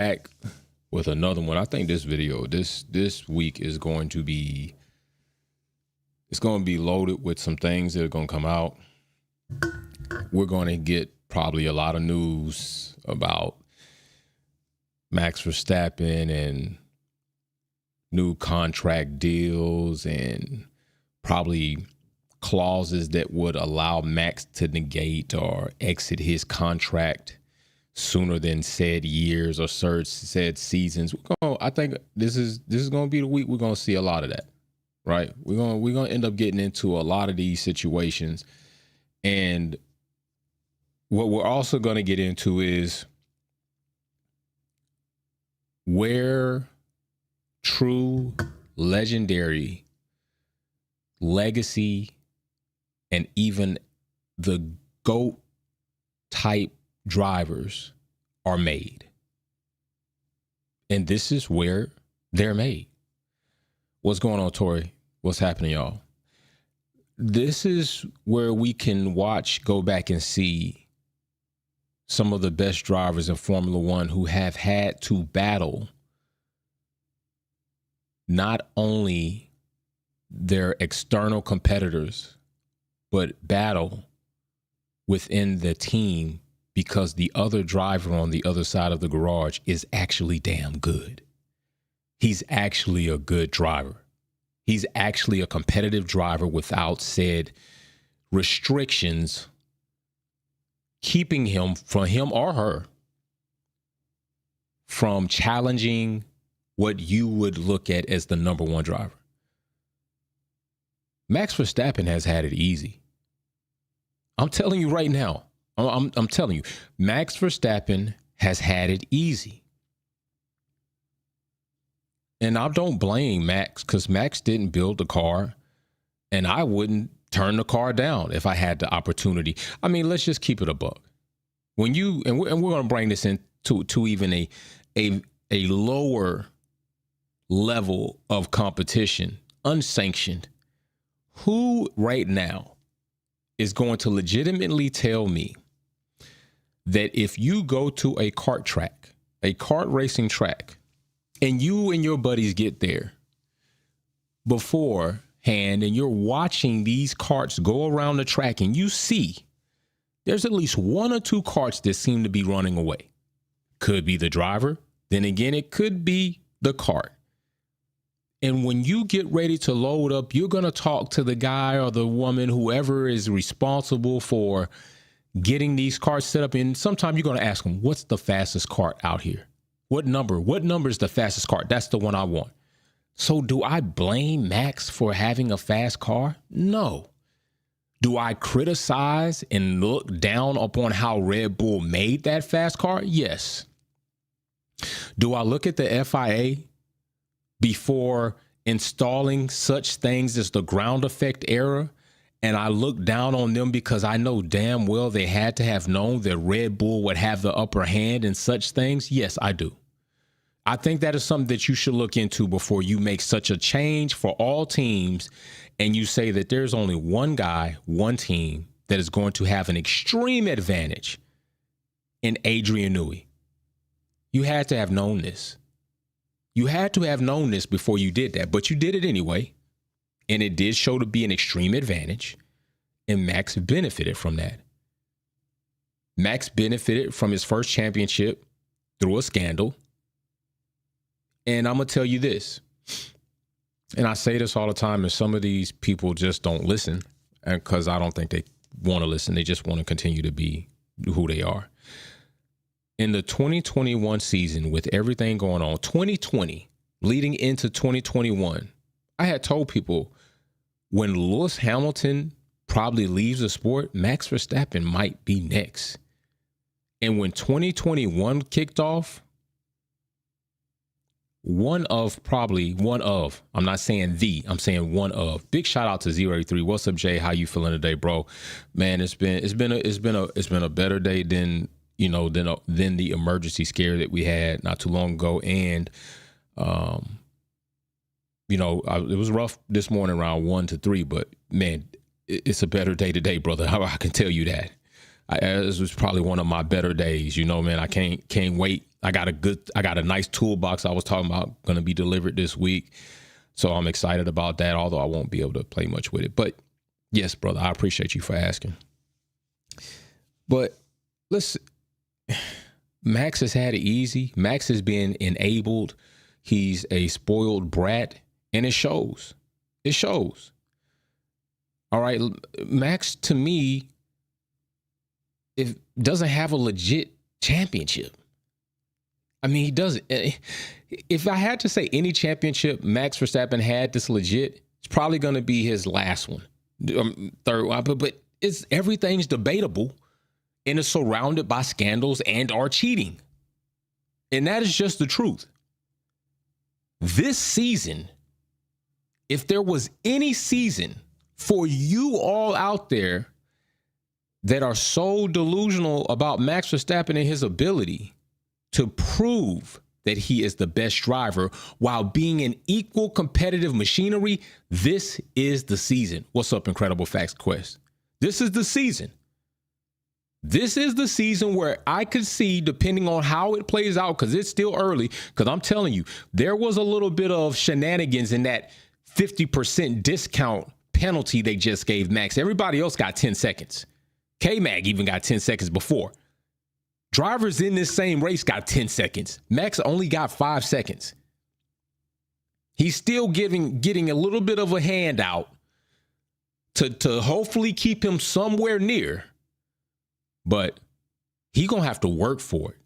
back with another one. I think this video, this week is going to be, it's going to be loaded with some things that are going to come out. We're going to get probably a lot of news about Max Verstappen and new contract deals and probably clauses that would allow Max to negate or exit his contract sooner than said years or said seasons. I think this is going to be the week we're going to see a lot of that, right? We're going to end up getting into a lot of these situations, and what we're also going to get into is where true legendary legacy and even the GOAT type drivers are made. And this is where they're made. What's going on, Tori? What's happening, y'all? This is where we can go back and see some of the best drivers in Formula One who have had to battle not only their external competitors, but battle within the team because the other driver on the other side of the garage is actually damn good. He's actually a good driver. He's actually a competitive driver without said restrictions keeping him or her from challenging what you would look at as the number one driver. Max Verstappen has had it easy. I'm telling you right now. I'm telling you, Max Verstappen has had it easy. And I don't blame Max because Max didn't build the car, and I wouldn't turn the car down if I had the opportunity. I mean, let's just keep it a buck. When you and we're going to bring this into even a lower level of competition, unsanctioned. Who right now is going to legitimately tell me that if you go to a kart racing track, and you and your buddies get there beforehand and you're watching these carts go around the track and you see there's at least one or two carts that seem to be running away? Could be the driver. Then again, it could be the cart. And when you get ready to load up, you're going to talk to the guy or the woman, whoever is responsible for getting these carts set up. And sometimes you're going to ask them, what's the fastest cart out here? What number is the fastest cart? That's the one I want. So do I blame Max for having a fast car? No. Do I criticize and look down upon how Red Bull made that fast car? Yes. Do I look at the FIA before installing such things as the ground effect error, and I look down on them because I know damn well they had to have known that Red Bull would have the upper hand in such things? Yes, I do. I think that is something that you should look into before you make such a change for all teams and you say that there's only one guy, one team that is going to have an extreme advantage in Adrian Newey. You had to have known this. You had to have known this before you did that, but you did it anyway. And it did show to be an extreme advantage. And Max benefited from that. Max benefited from his first championship through a scandal. And I'm going to tell you this, and I say this all the time, and some of these people just don't listen because I don't think they want to listen. They just want to continue to be who they are. In the 2021 season, with everything going on, 2020 leading into 2021, I had told people when Lewis Hamilton probably leaves the sport, Max Verstappen might be next. And when 2021 kicked off, I'm not saying I'm saying one of. Big shout out to 083. What's up, Jay? How you feeling today, bro? Man, it's been a better day than the emergency scare that we had not too long ago. And it was rough this morning around 1 to 3, but man, it's a better day today, brother. I can tell you that. This was probably one of my better days. You know, man, I can't wait. I got a nice toolbox I was talking about going to be delivered this week. So I'm excited about that, although I won't be able to play much with it. But yes, brother, I appreciate you for asking. But listen, Max has had it easy. Max has been enabled. He's a spoiled brat, and it shows. It shows. All right, Max, to me, it doesn't have a legit championship. I mean, he doesn't. If I had to say any championship Max Verstappen had that's legit, it's probably going to be his last one, third one. But everything's debatable, and it's surrounded by scandals and are cheating. And that is just the truth. This season, if there was any season for you all out there that are so delusional about Max Verstappen and his ability to prove that he is the best driver while being an equal competitive machinery, this is the season. What's up, Incredible Facts Quest? This is the season. This is the season where I could see, depending on how it plays out, because it's still early, because I'm telling you, there was a little bit of shenanigans in that 50% discount penalty they just gave Max. Everybody else got 10 seconds. K-Mag even got 10 seconds before. Drivers in this same race got 10 seconds. Max only got 5 seconds. He's still getting a little bit of a handout to hopefully keep him somewhere near. But he's going to have to work for it.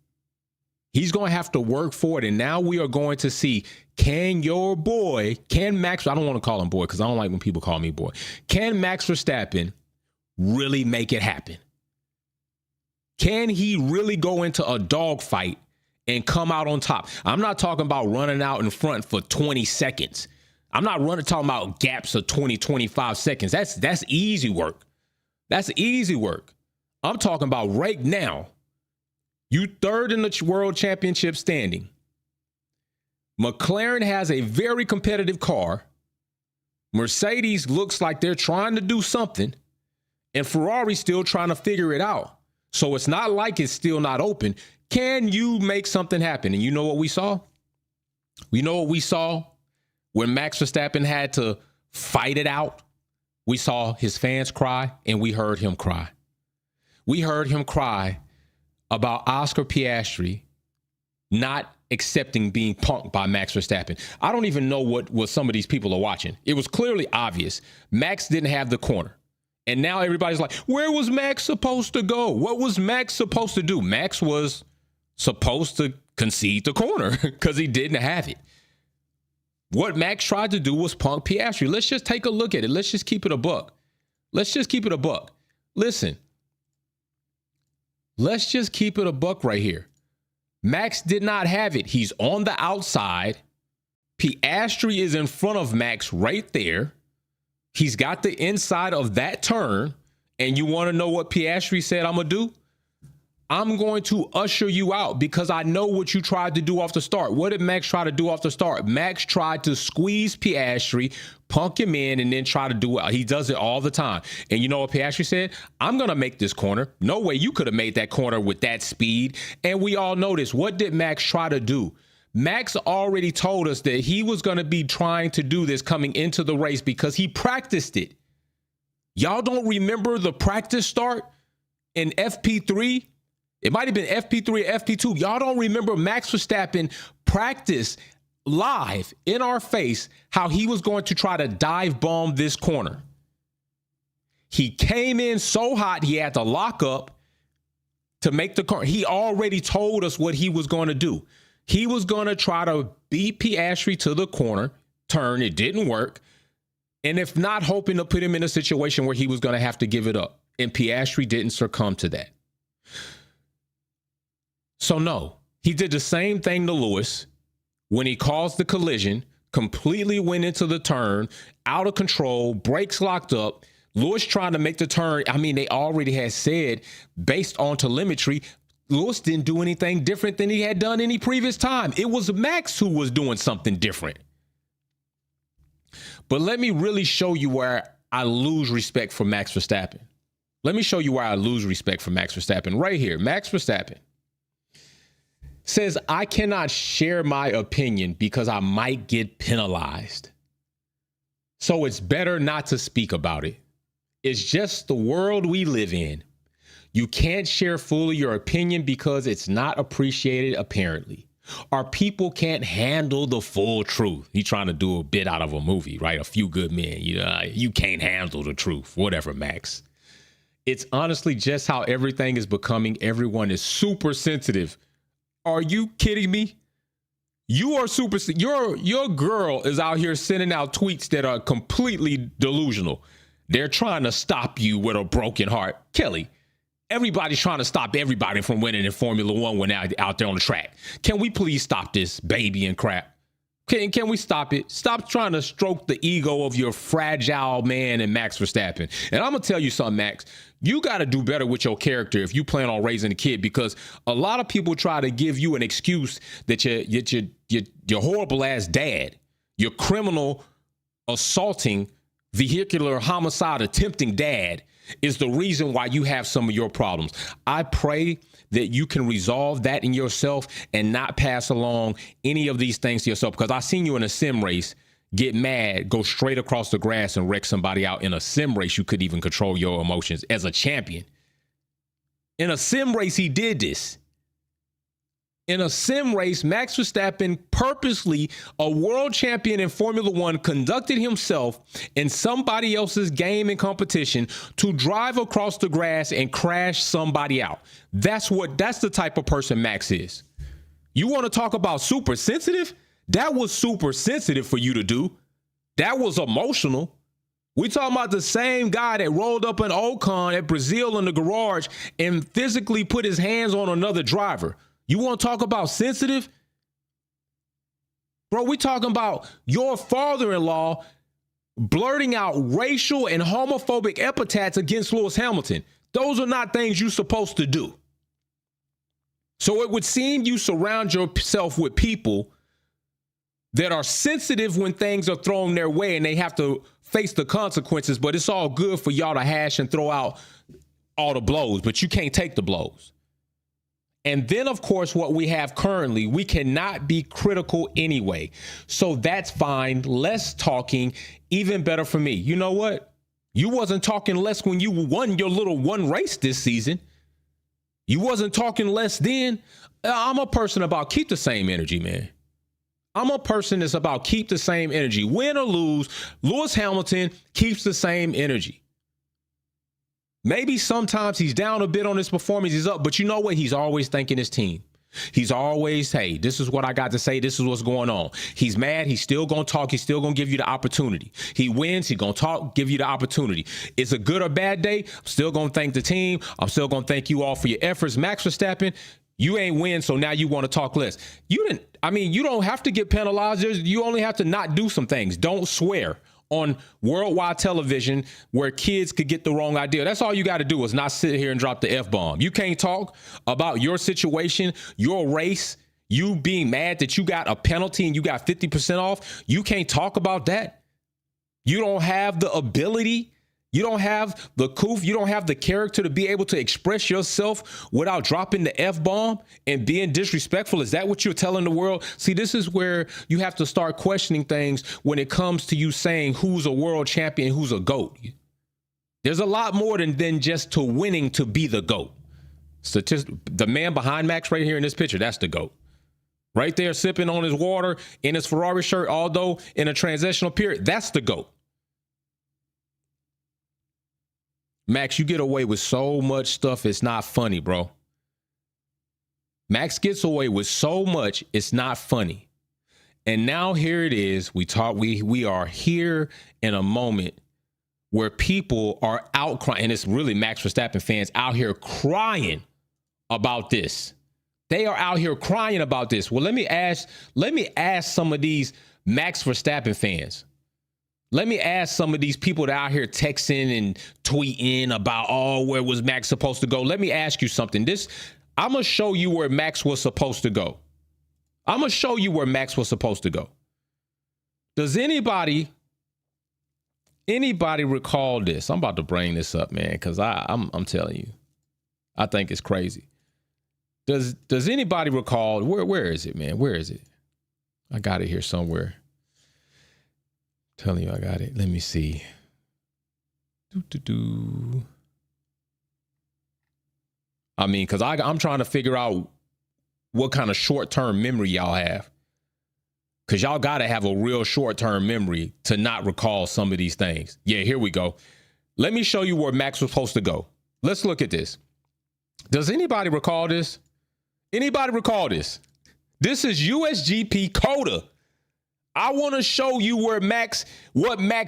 He's going to have to work for it. And now we are going to see, can Max, I don't want to call him boy because I don't like when people call me boy. Can Max Verstappen really make it happen? Can he really go into a dogfight and come out on top? I'm not talking about running out in front for 20 seconds. I'm not talking about gaps of 20, 25 seconds. That's easy work. That's easy work. I'm talking about right now. You third in the world championship standing. McLaren has a very competitive car. Mercedes looks like they're trying to do something. And Ferrari's still trying to figure it out. So it's not like it's still not open. Can you make something happen? And you know what we saw? We know what we saw when Max Verstappen had to fight it out. We saw his fans cry, and we heard him cry. We heard him cry about Oscar Piastri not accepting being punked by Max Verstappen. I don't even know what some of these people are watching. It was clearly obvious. Max didn't have the corner. And now everybody's like, where was Max supposed to go? What was Max supposed to do? Max was supposed to concede the corner because he didn't have it. What Max tried to do was punk Piastri. Let's just take a look at it. Let's just keep it a buck. Listen. Let's just keep it a buck right here. Max did not have it. He's on the outside. Piastri is in front of Max right there. He's got the inside of that turn. And you want to know what Piastri said I'm going to do? I'm going to usher you out because I know what you tried to do off the start. What did Max try to do off the start? Max tried to squeeze Piastri, punk him in, and then try to do it. He does it all the time. And you know what Piastri said? I'm going to make this corner. No way you could have made that corner with that speed. And we all know this. What did Max try to do? Max already told us that he was going to be trying to do this coming into the race because he practiced it. Y'all don't remember the practice start in FP3? It might have been FP3 or FP2. Y'all don't remember Max Verstappen practice live in our face how he was going to try to dive bomb this corner. He came in so hot he had to lock up to make the corner. He already told us what he was going to do. He was going to try to beat Piastri to the corner turn. It didn't work. And if not, hoping to put him in a situation where he was going to have to give it up. And Piastri didn't succumb to that. So no, he did the same thing to Lewis when he caused the collision, completely went into the turn, out of control, brakes locked up. Lewis trying to make the turn. I mean, they already had said, based on telemetry, Lewis didn't do anything different than he had done any previous time. It was Max who was doing something different. But let me really show you where I lose respect for Max Verstappen. Let me show you why I lose respect for Max Verstappen right here. Max Verstappen says, I cannot share my opinion because I might get penalized. So it's better not to speak about it. It's just the world we live in. You can't share fully your opinion because it's not appreciated, apparently. Or people can't handle the full truth. He's trying to do a bit out of a movie, right? A Few Good Men. You can't handle the truth. Whatever, Max. It's honestly just how everything is becoming. Everyone is super sensitive. Are you kidding me? You are super. Your girl is out here sending out tweets that are completely delusional. They're trying to stop you with a broken heart. Kelly, everybody's trying to stop everybody from winning in Formula One when they're out there on the track. Can we please stop this baby and crap? Can we stop it? Stop trying to stroke the ego of your fragile man and Max Verstappen. And I'm going to tell you something, Max. You got to do better with your character if you plan on raising a kid, because a lot of people try to give you an excuse that your horrible ass dad, your criminal assaulting, vehicular homicide attempting dad is the reason why you have some of your problems. I pray that you can resolve that in yourself and not pass along any of these things to yourself, because I seen you in a sim race get mad, go straight across the grass and wreck somebody out. In a sim race, you could even control your emotions as a champion. In a sim race, he did this. In a sim race, Max Verstappen purposely, a world champion in Formula One, conducted himself in somebody else's game and competition to drive across the grass and crash somebody out. That's the type of person Max is. You want to talk about super sensitive? That was super sensitive for you to do. That was emotional. We talking about the same guy that rolled up an Ocon at Brazil in the garage and physically put his hands on another driver. You want to talk about sensitive? Bro, we talking about your father-in-law blurting out racial and homophobic epithets against Lewis Hamilton. Those are not things you're supposed to do. So it would seem you surround yourself with people that are sensitive when things are thrown their way and they have to face the consequences, but it's all good for y'all to hash and throw out all the blows, but you can't take the blows. And then, of course, what we have currently, we cannot be critical anyway. So that's fine. Less talking, even better for me. You know what? You wasn't talking less when you won your little one race this season. You wasn't talking less then. I'm a person about keep the same energy, man. I'm a person that's about keep the same energy. Win or lose, Lewis Hamilton keeps the same energy. Maybe sometimes he's down a bit on his performance, he's up, but you know what? He's always thanking his team. He's always, hey, this is what I got to say. This is what's going on. He's mad. He's still going to talk. He's still going to give you the opportunity. He wins. He's going to talk, give you the opportunity. It's a good or bad day. I'm still going to thank the team. I'm still going to thank you all for your efforts. Max Verstappen, you ain't win, so now you want to talk less. You don't have to get penalized. You only have to not do some things. Don't swear on worldwide television where kids could get the wrong idea. That's all you got to do is not sit here and drop the F-bomb. You can't talk about your situation, your race, you being mad that you got a penalty and you got 50% off. You can't talk about that. You don't have the ability. You don't have the coof. You don't have the character to be able to express yourself without dropping the F-bomb and being disrespectful. Is that what you're telling the world? See, this is where you have to start questioning things when it comes to you saying who's a world champion, who's a GOAT. There's a lot more than just to winning to be the GOAT. The man behind Max right here in this picture, that's the GOAT. Right there sipping on his water in his Ferrari shirt, although in a transitional period, that's the GOAT. Max, you get away with so much stuff, it's not funny, bro. Max gets away with so much, it's not funny. And now here it is. We are here in a moment where people are out crying, and it's really Max Verstappen fans out here crying about this. They are out here crying about this. Well, let me ask some of these Max Verstappen fans. Let me ask some of these people that are out here texting and tweeting about, oh, where was Max supposed to go? Let me ask you something. I'm going to show you where Max was supposed to go. I'm going to show you where Max was supposed to go. Does anybody Anybody recall this? I'm about to bring this up, man, because I'm telling you, I think it's crazy. Does anybody recall where is it, man? Where is it? I got it here somewhere. I'm telling you, I got it. Let me see. I mean, because I'm trying to figure out what kind of short-term memory y'all have. Because y'all got to have a real short-term memory to not recall some of these things. Yeah, here we go. Let me show you where Max was supposed to go. Let's look at this. Does anybody recall this? Anybody recall this? This is USGP CODA. I want to show you what Max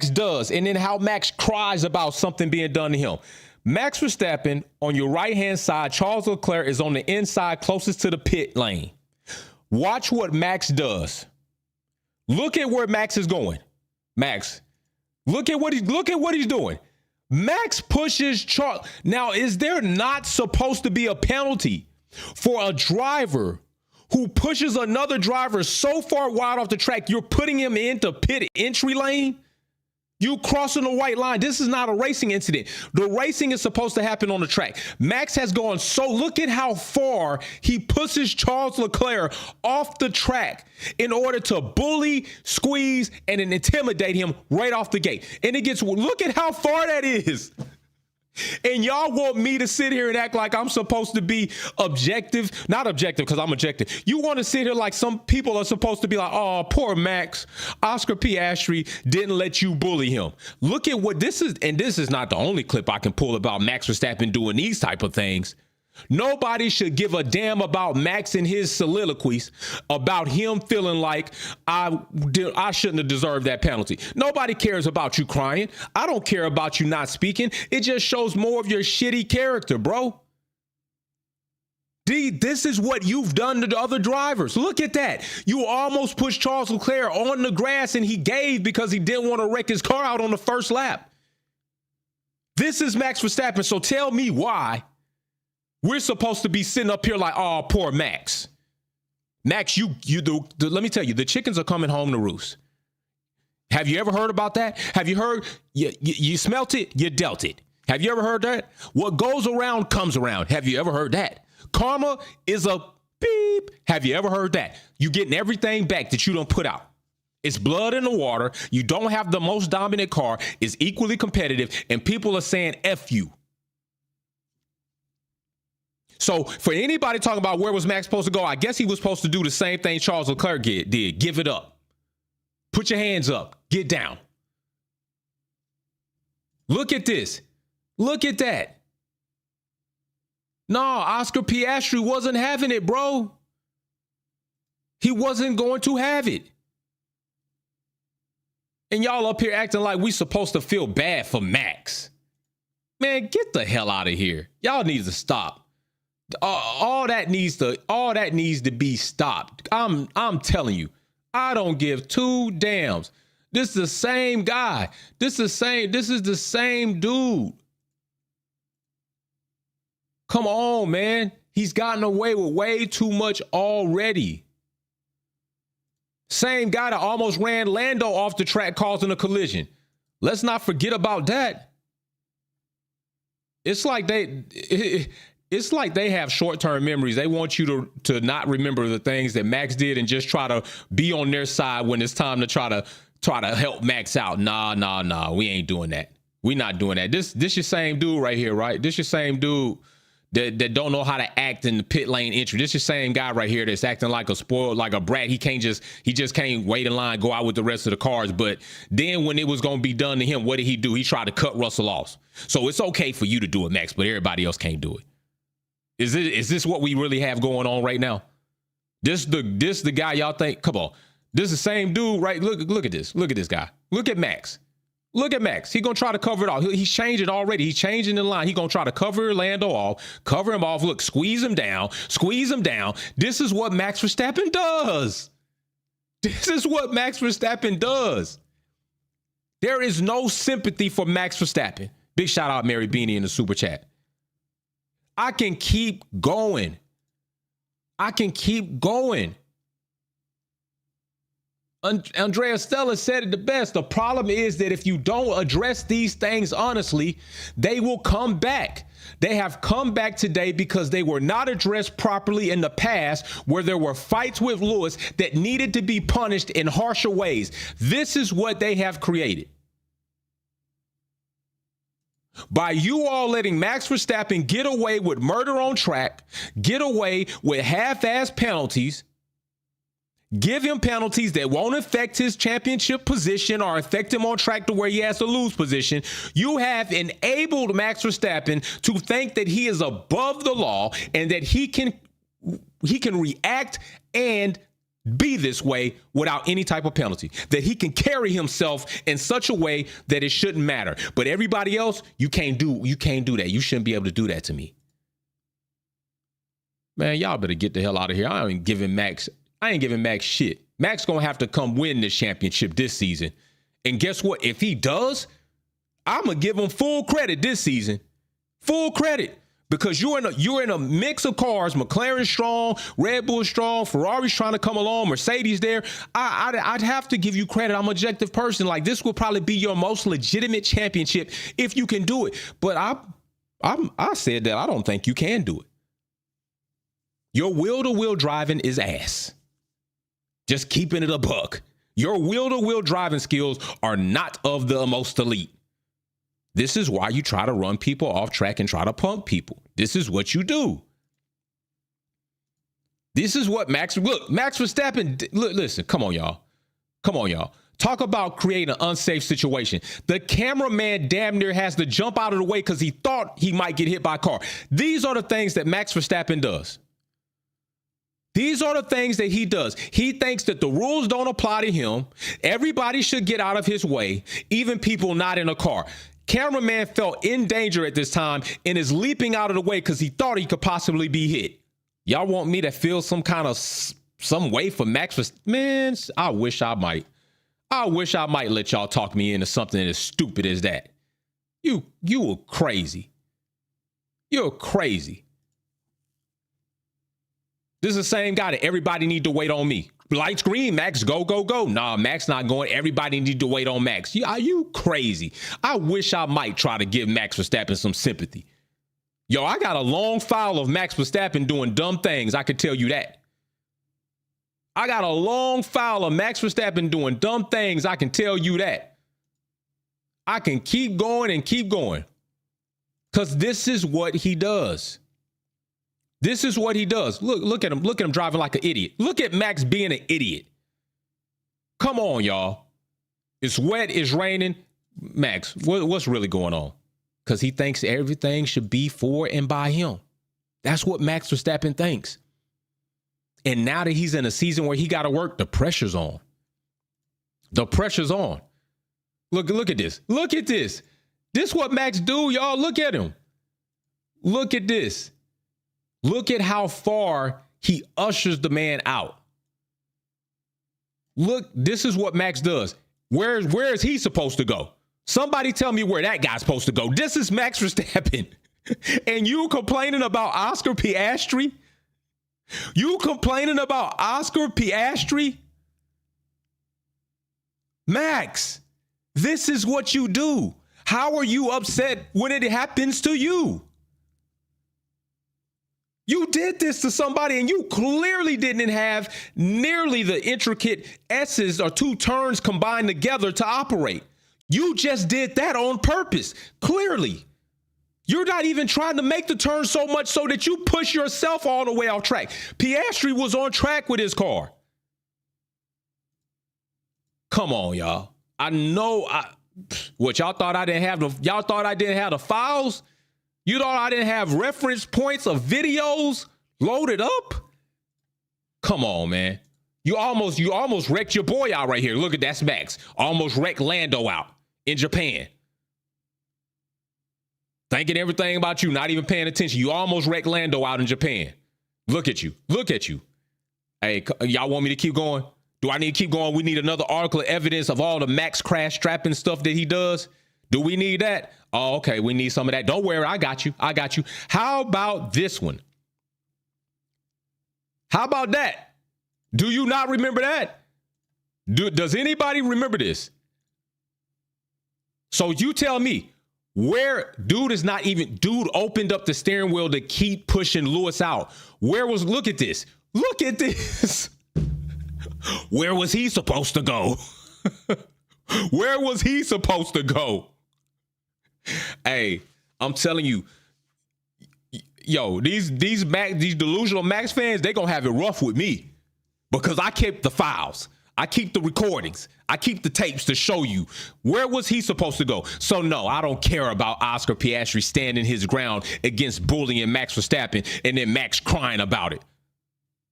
does, and then how Max cries about something being done to him. Max Verstappen on your right-hand side, Charles Leclerc is on the inside closest to the pit lane. Watch what Max does. Look at where Max is going. Max, look at what he's doing. Max pushes Charles. Now, is there not supposed to be a penalty for a driver who pushes another driver so far wide off the track, you're putting him into pit entry lane? You crossing the white line. This is not a racing incident. The racing is supposed to happen on the track. Max has gone look at how far he pushes Charles Leclerc off the track in order to bully, squeeze, and then intimidate him right off the gate. And look at how far that is. And y'all want me to sit here and act like I'm supposed to be objective? Not objective, because I'm objective. You want to sit here like some people are supposed to be like, oh, poor Max. Oscar Piastri didn't let you bully him. Look at what this is. And this is not the only clip I can pull about Max Verstappen doing these type of things. Nobody should give a damn about Max and his soliloquies about him feeling like I shouldn't have deserved that penalty. Nobody cares about you crying. I don't care about you not speaking. It just shows more of your shitty character, bro. This is what you've done to the other drivers. Look at that. You almost pushed Charles Leclerc on the grass and he gave because he didn't want to wreck his car out on the first lap. This is Max Verstappen. So tell me why we're supposed to be sitting up here like, oh, poor Max. Max, let me tell you, the chickens are coming home to roost. Have you ever heard about that? Have you heard, you smelt it, you dealt it. Have you ever heard that? What goes around comes around. Have you ever heard that? Karma is a beep. Have you ever heard that? You getting everything back that you don't put out. It's blood in the water. You don't have the most dominant car. It's equally competitive. And people are saying F you. So for anybody talking about where was Max supposed to go, I guess he was supposed to do the same thing Charles Leclerc did. Give it up. Put your hands up. Get down. Look at this. Look at that. No, Oscar Piastri wasn't having it, bro. He wasn't going to have it. And y'all up here acting like we supposed to feel bad for Max. Man, get the hell out of here. Y'all need to stop. All that needs to be stopped. I'm telling you, I don't give two damns. This is the same guy. This is the same dude. Come on, man. He's gotten away with way too much already. Same guy that almost ran Lando off the track causing a collision. Let's not forget about that. It's like they have short-term memories. They want you to not remember the things that Max did and just try to be on their side when it's time to try to help Max out. Nah. We ain't doing that. We not doing that. This your same dude right here, right? This your same dude that don't know how to act in the pit lane entry. This your same guy right here that's acting like a spoiled, like a brat. He just can't wait in line, go out with the rest of the cars. But then when it was going to be done to him, what did he do? He tried to cut Russell off. So it's okay for you to do it, Max, but everybody else can't do it. Is this what we really have going on right now? This the guy y'all think? Come on, this is the same dude, right? Look at this. Look at this guy. Look at Max. Look at Max. He gonna try to cover it all. He's changing already. He's changing the line. He gonna try to cover Lando off, cover him off. Look, squeeze him down. This is what Max Verstappen does. This is what Max Verstappen does. There is no sympathy for Max Verstappen. Big shout out Mary Beanie in the super chat. I can keep going. Andrea Stella said it the best. The problem is that if you don't address these things honestly, they will come back. They have come back today because they were not addressed properly in the past, where there were fights with Lewis that needed to be punished in harsher ways. This is what they have created. By you all letting Max Verstappen get away with murder on track, get away with half-ass penalties, give him penalties that won't affect his championship position or affect him on track to where he has to lose position. You have enabled Max Verstappen to think that he is above the law and that he can react and be this way without any type of penalty, that he can carry himself in such a way that it shouldn't matter. But everybody else, you can't do that. You shouldn't be able to do that to me. Man, y'all better get the hell out of here. I ain't giving Max shit. Max gonna have to come win this championship this season. And guess what? If he does, I'm gonna give him full credit this season. Full credit. Because you're in a mix of cars. McLaren's strong, Red Bull's strong, Ferrari's trying to come along, Mercedes there. I'd have to give you credit. I'm an objective person. Like, this will probably be your most legitimate championship if you can do it. But I said that I don't think you can do it. Your wheel-to-wheel driving is ass. Just keeping it a buck. Your wheel-to-wheel driving skills are not of the most elite. This is why you try to run people off track and try to pump people. This is what you do. This is what Max Verstappen, listen, come on, y'all. Talk about creating an unsafe situation. The cameraman damn near has to jump out of the way because he thought he might get hit by a car. These are the things that Max Verstappen does. These are the things that he does. He thinks that the rules don't apply to him. Everybody should get out of his way, even people not in a car. Cameraman felt in danger at this time and is leaping out of the way because he thought he could possibly be hit. Y'all want me to feel some way for Max Verstappen? Man, I wish I might. I wish I might let y'all talk me into something as stupid as that. You are crazy. You're crazy. This is the same guy that everybody need to wait on me. Lights green, Max, go, go, go. Nah, Max not going. Everybody need to wait on Max. Are you crazy? I wish I might try to give Max Verstappen some sympathy. Yo, I got a long file of Max Verstappen doing dumb things. I could tell you that. I got a long file of Max Verstappen doing dumb things. I can tell you that. I can keep going and keep going. Because this is what he does. This is what he does. Look at him. Look at him driving like an idiot. Look at Max being an idiot. Come on, y'all. It's wet. It's raining. Max, what's really going on? Because he thinks everything should be for and by him. That's what Max Verstappen thinks. And now that he's in a season where he got to work, the pressure's on. The pressure's on. Look at this. Look at this. This is what Max do, y'all. Look at him. Look at this. Look at how far he ushers the man out. Look, this is what Max does. Where is he supposed to go? Somebody tell me where that guy's supposed to go. This is Max Verstappen. And you complaining about Oscar Piastri? You complaining about Oscar Piastri? Max, this is what you do. How are you upset when it happens to you? You did this to somebody and you clearly didn't have nearly the intricate S's or two turns combined together to operate. You just did that on purpose, clearly. You're not even trying to make the turn so much so that you push yourself all the way off track. Piastri was on track with his car. Come on, y'all. I know what y'all thought I didn't have the files? You thought I didn't have reference points of videos loaded up? Come on, man. You almost wrecked your boy out right here. Look at that's Max. Almost wrecked Lando out in Japan. Thinking everything about you, not even paying attention. You almost wrecked Lando out in Japan. Look at you. Look at you. Hey, y'all want me to keep going? Do I need to keep going? We need another article of evidence of all the Max crash strapping stuff that he does. Do we need that? Oh, okay. We need some of that. Don't worry. I got you. How about this one? How about that? Do you not remember that? Does anybody remember this? So you tell me where dude opened up the steering wheel to keep pushing Lewis out. Look at this. Look at this. Where was he supposed to go? Where was he supposed to go? Hey, I'm telling you, yo, these delusional Max fans, they gonna have it rough with me because I kept the files. I keep the recordings. I keep the tapes to show you where was he supposed to go. So no, I don't care about Oscar Piastri standing his ground against bullying Max Verstappen and then Max crying about it.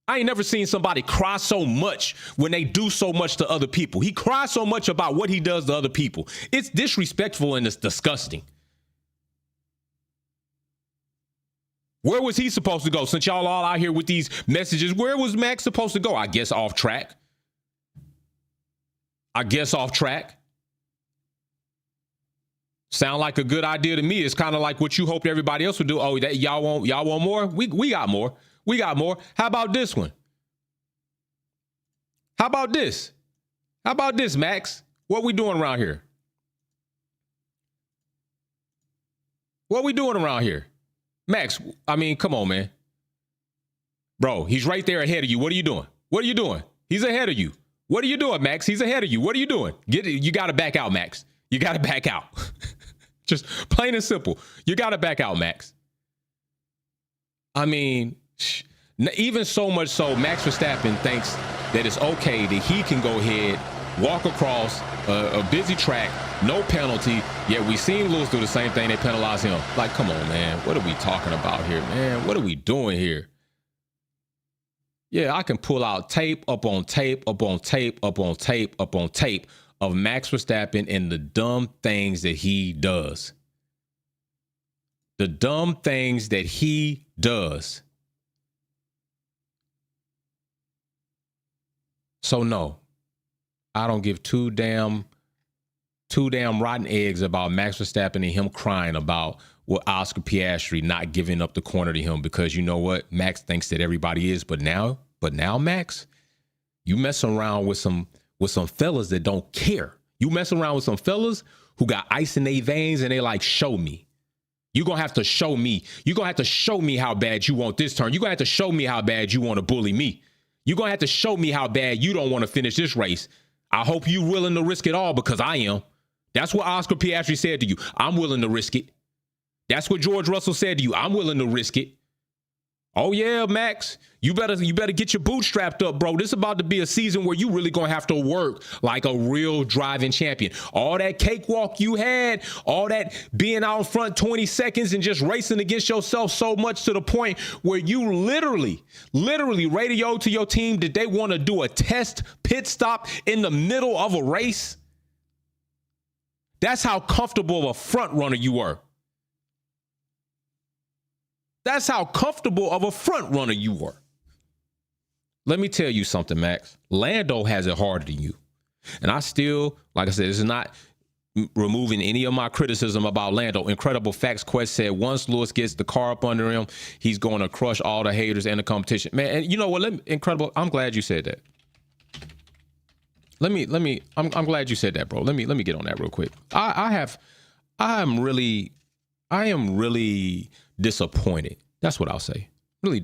I ain't never seen somebody cry so much when they do so much to other people. He cries so much about what he does to other people. It's disrespectful and it's disgusting. Where was he supposed to go? Since y'all all out here with these messages, where was Max supposed to go? I guess off track. Sound like a good idea to me. It's kind of like what you hoped everybody else would do. Oh, that y'all want more? We got more. We got more. How about this one? How about this? How about this, Max? What we doing around here? What we doing around here? Max, I mean, come on, man. Bro, he's right there ahead of you. What are you doing? What are you doing? He's ahead of you. What are you doing, Max? He's ahead of you. What are you doing? You got to back out, Max. You got to back out. Just plain and simple. You got to back out, Max. I mean, even so much so, Max Verstappen thinks that it's okay that he can go ahead, walk across a busy track, no penalty, yet we seen Lewis do the same thing. They penalize him. Like, come on, man. What are we talking about here, man? What are we doing here? Yeah, I can pull out tape upon tape upon tape upon tape upon tape of Max Verstappen and the dumb things that he does. The dumb things that he does. So no, I don't give two damn rotten eggs about Max Verstappen and him crying about Oscar Piastri not giving up the corner to him, because you know what? Max thinks that everybody is, but now Max, you mess around with some fellas that don't care. You mess around with some fellas who got ice in their veins and they like, show me. You're going to have to show me. You're going to have to show me how bad you want this turn. You're going to have to show me how bad you want to bully me. You're going to have to show me how bad you don't want to finish this race. I hope you're willing to risk it all, because I am. That's what Oscar Piastri said to you. I'm willing to risk it. That's what George Russell said to you. I'm willing to risk it. Oh yeah, Max, you better get your boots strapped up, bro. This is about to be a season where you really gonna have to work like a real driving champion. All that cakewalk you had, all that being out in front 20 seconds and just racing against yourself so much to the point where you literally radioed to your team that they want to do a test pit stop in the middle of a race. That's how comfortable of a front runner you were. That's how comfortable of a front runner you were. Let me tell you something, Max. Lando has it harder than you. And I still, like I said, this is not removing any of my criticism about Lando. Incredible Facts Quest said once Lewis gets the car up under him, he's going to crush all the haters and the competition. Man, and you know what? Incredible. I'm glad you said that. I'm glad you said that, bro. Let me get on that real quick. I am really disappointed. That's what I'll say. Really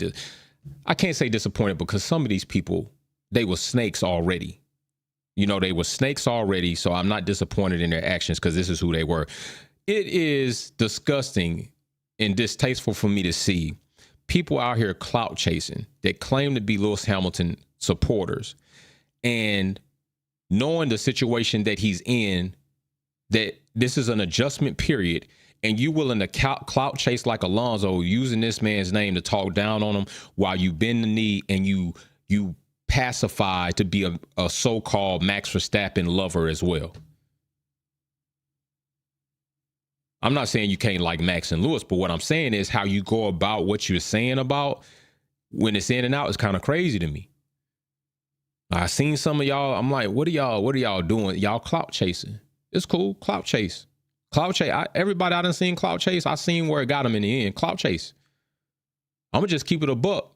I can't say disappointed because some of these people, they were snakes already. You know, they were snakes already. So I'm not disappointed in their actions because this is who they were. It is disgusting and distasteful for me to see people out here clout chasing that claim to be Lewis Hamilton supporters, and knowing the situation that he's in, that this is an adjustment period, and you willing to clout chase like Alonso, using this man's name to talk down on him while you bend the knee and you pacify to be a so-called Max Verstappen lover as well. I'm not saying you can't like Max and Lewis, but what I'm saying is how you go about what you're saying about when it's in and out is kind of crazy to me. I seen some of y'all, I'm like, what are y'all doing? Y'all clout chasing. It's cool, clout chase. Clout chase. Everybody I done seen clout chase, I seen where it got them in the end. Clout chase. I'm going to just keep it a buck.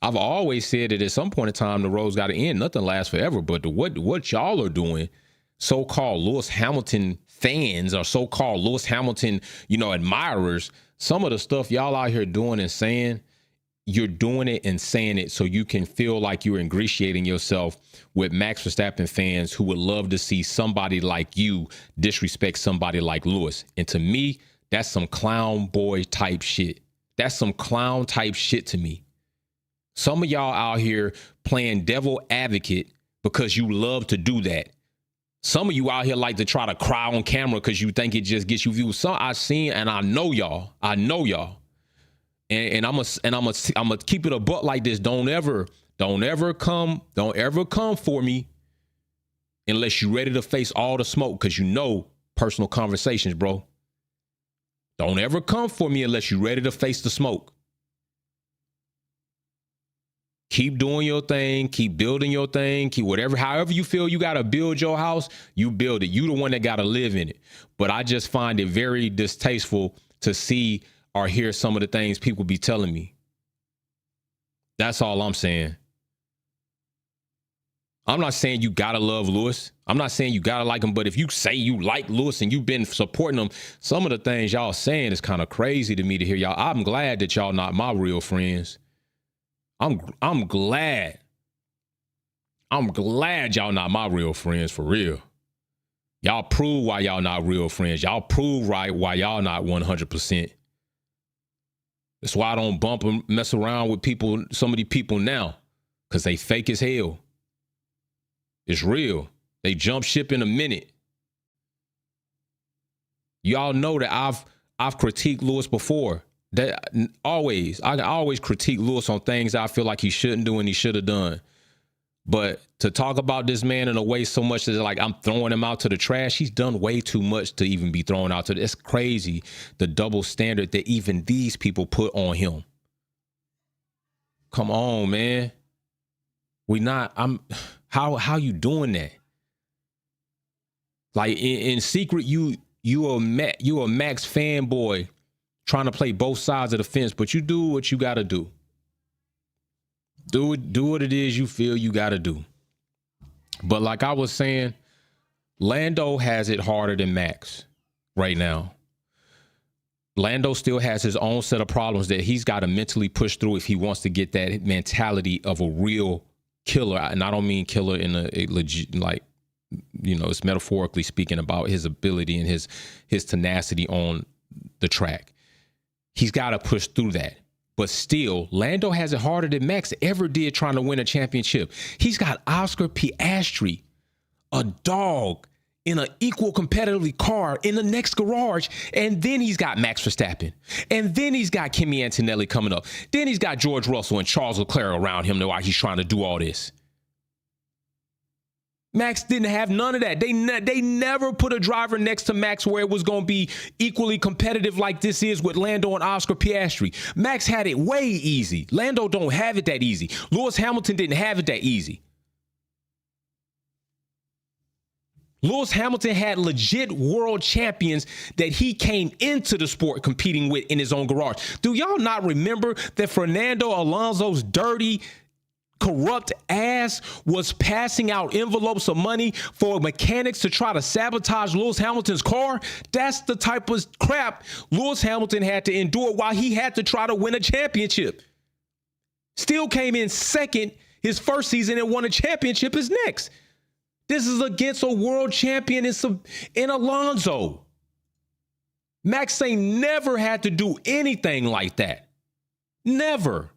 I've always said that at some point in time, the road's got to end. Nothing lasts forever. But what y'all are doing, so-called Lewis Hamilton fans or so-called Lewis Hamilton, admirers, some of the stuff y'all out here doing and saying, you're doing it and saying it so you can feel like you're ingratiating yourself with Max Verstappen fans who would love to see somebody like you disrespect somebody like Lewis. And to me, that's some clown boy type shit. That's some clown type shit to me. Some of y'all out here playing devil advocate because you love to do that. Some of you out here like to try to cry on camera because you think it just gets you views. Some I've seen, and I know y'all. And I'm gonna keep it a butt like this. Don't ever come for me unless you're ready to face all the smoke, because personal conversations, bro. Don't ever come for me unless you're ready to face the smoke. Keep doing your thing, keep building your thing, however you feel you gotta build your house, you build it. You the one that gotta live in it. But I just find it very distasteful to see or hear some of the things people be telling me. That's all I'm saying. I'm not saying you gotta love Lewis. I'm not saying you gotta like him, but if you say you like Lewis and you've been supporting him, some of the things y'all saying is kind of crazy to me to hear y'all. I'm glad that y'all not my real friends. I'm glad. I'm glad y'all not my real friends for real. Y'all prove why y'all not real friends. Y'all prove why y'all not 100%. That's why I don't bump and mess around with people, some of these people now, because they fake as hell. It's real. They jump ship in a minute. Y'all know that I've critiqued Lewis before. I always critique Lewis on things I feel like he shouldn't do and he should have done. But to talk about this man in a way so much that like I'm throwing him out to the trash, he's done way too much to even be thrown out to. It's crazy, the double standard that even these people put on him. Come on, man. How you doing that? Like in secret, you a Max fanboy trying to play both sides of the fence, but you do what you got to do. Do what it is you feel you got to do. But like I was saying, Lando has it harder than Max right now. Lando still has his own set of problems that he's got to mentally push through if he wants to get that mentality of a real killer. And I don't mean killer in a legit, like, it's metaphorically speaking about his ability and his tenacity on the track. He's got to push through that. But still, Lando has it harder than Max ever did trying to win a championship. He's got Oscar Piastri, a dog, in an equal competitively car in the next garage. And then he's got Max Verstappen. And then he's got Kimi Antonelli coming up. Then he's got George Russell and Charles Leclerc around him while he's trying to do all this. Max didn't have none of that. They never put a driver next to Max where it was going to be equally competitive like this is with Lando and Oscar Piastri. Max had it way easy. Lando don't have it that easy. Lewis Hamilton didn't have it that easy. Lewis Hamilton had legit world champions that he came into the sport competing with in his own garage. Do y'all not remember that Fernando Alonso's dirty, corrupt ass was passing out envelopes of money for mechanics to try to sabotage Lewis Hamilton's car? That's the type of crap Lewis Hamilton had to endure while he had to try to win a championship. Still came in second his first season and won a championship his next. This is against a world champion in Alonso. Max ain't never had to do anything like that. Never.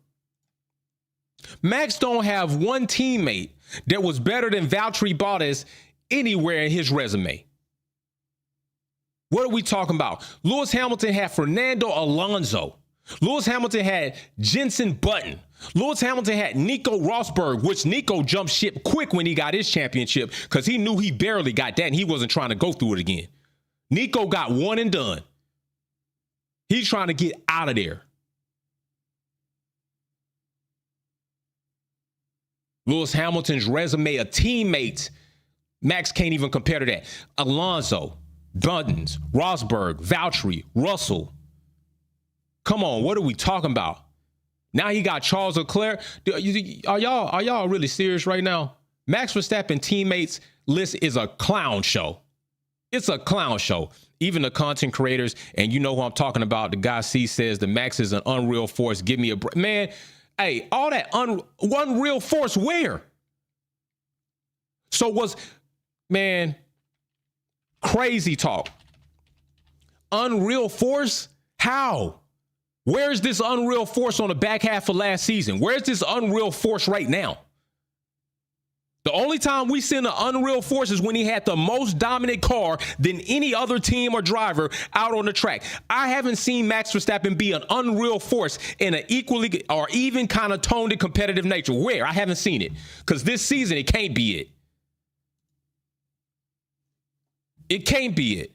Max don't have one teammate that was better than Valtteri Bottas anywhere in his resume. What are we talking about? Lewis Hamilton had Fernando Alonso. Lewis Hamilton had Jenson Button. Lewis Hamilton had Nico Rosberg, which Nico jumped ship quick when he got his championship because he knew he barely got that and he wasn't trying to go through it again. Nico got one and done. He's trying to get out of there. Lewis Hamilton's resume of teammates, Max can't even compare to that. Alonso, Buttons, Rosberg, Valtteri, Russell. Come on, what are we talking about? Now he got Charles Leclerc. Are y'all really serious right now? Max Verstappen teammates list is a clown show. It's a clown show. Even the content creators, and you know who I'm talking about, the guy C says the Max is an unreal force. Give me a break. Man, hey, all that unreal force where? So man, crazy talk. Unreal force? How? Where's this unreal force on the back half of last season? Where's this unreal force right now? The only time we seen an unreal force is when he had the most dominant car than any other team or driver out on the track. I haven't seen Max Verstappen be an unreal force in an equally or even kind of toned and competitive nature. Where? I haven't seen it. Because this season, it can't be it. It can't be it.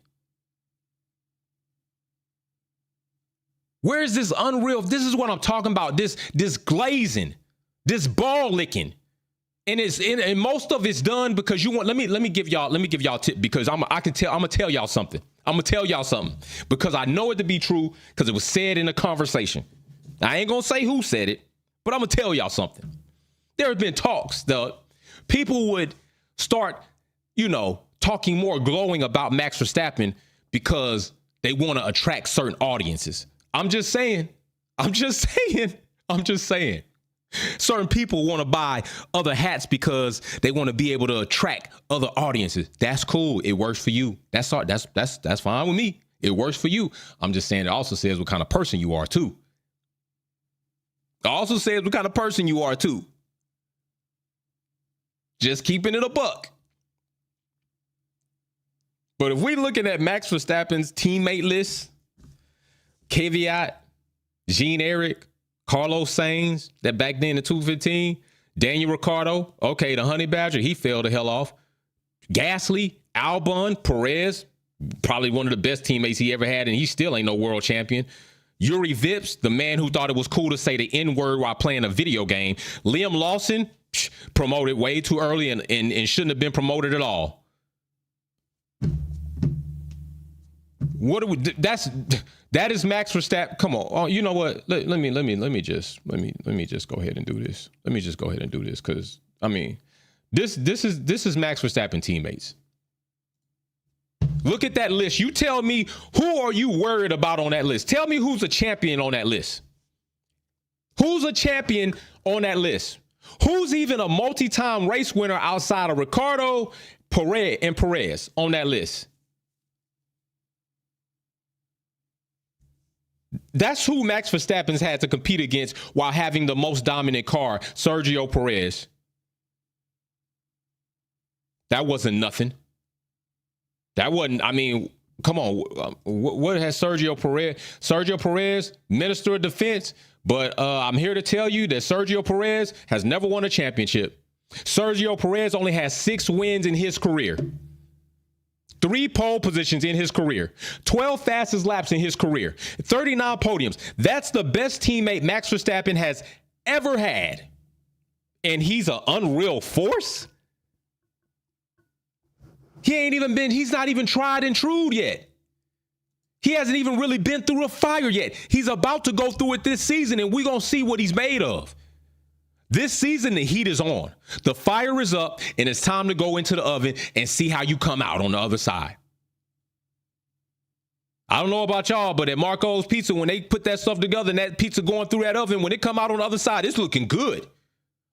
Where is this unreal? This is what I'm talking about. This glazing, this ball licking. And most of it's done because you want. Let me give y'all a tip because I'm gonna tell y'all something. I'm gonna tell y'all something because I know it to be true because it was said in a conversation. I ain't gonna say who said it, but I'm gonna tell y'all something. There have been talks that people would start, talking more glowing about Max Verstappen because they want to attract certain audiences. I'm just saying. Certain people want to buy other hats because they want to be able to attract other audiences. That's cool. It works for you. That's fine with me. It works for you. I'm just saying it also says what kind of person you are too. It also says what kind of person you are too. Just keeping it a buck. But if we looking at Max Verstappen's teammate list, Kvyat, Jean-Eric, Carlos Sainz, that back then in 215, Daniel Ricciardo, okay, the Honey Badger, he fell the hell off. Gasly, Albon, Perez, probably one of the best teammates he ever had, and he still ain't no world champion. Yuri Vips, the man who thought it was cool to say the N-word while playing a video game. Liam Lawson, promoted way too early and shouldn't have been promoted at all. That is Max Verstappen. Come on. Oh, you know what? Let me just go ahead and do this. Let me just go ahead and do this because this is Max Verstappen teammates. Look at that list. You tell me who are you worried about on that list? Tell me who's a champion on that list. Who's a champion on that list? Who's even a multi-time race winner outside of Ricciardo, Perez on that list? That's who Max Verstappen's had to compete against while having the most dominant car, Sergio Perez. That wasn't nothing. That wasn't, come on. What has Sergio Perez? Sergio Perez, Minister of Defense. But I'm here to tell you that Sergio Perez has never won a championship. Sergio Perez only has 6 wins in his career. 3 pole positions in his career, 12 fastest laps in his career, 39 podiums. That's the best teammate Max Verstappen has ever had. And he's an unreal force? He's not even tried and true yet. He hasn't even really been through a fire yet. He's about to go through it this season, and we're going to see what he's made of. This season, the heat is on. The fire is up, and it's time to go into the oven and see how you come out on the other side. I don't know about y'all, but at Marco's Pizza, when they put that stuff together and that pizza going through that oven, when it come out on the other side, it's looking good.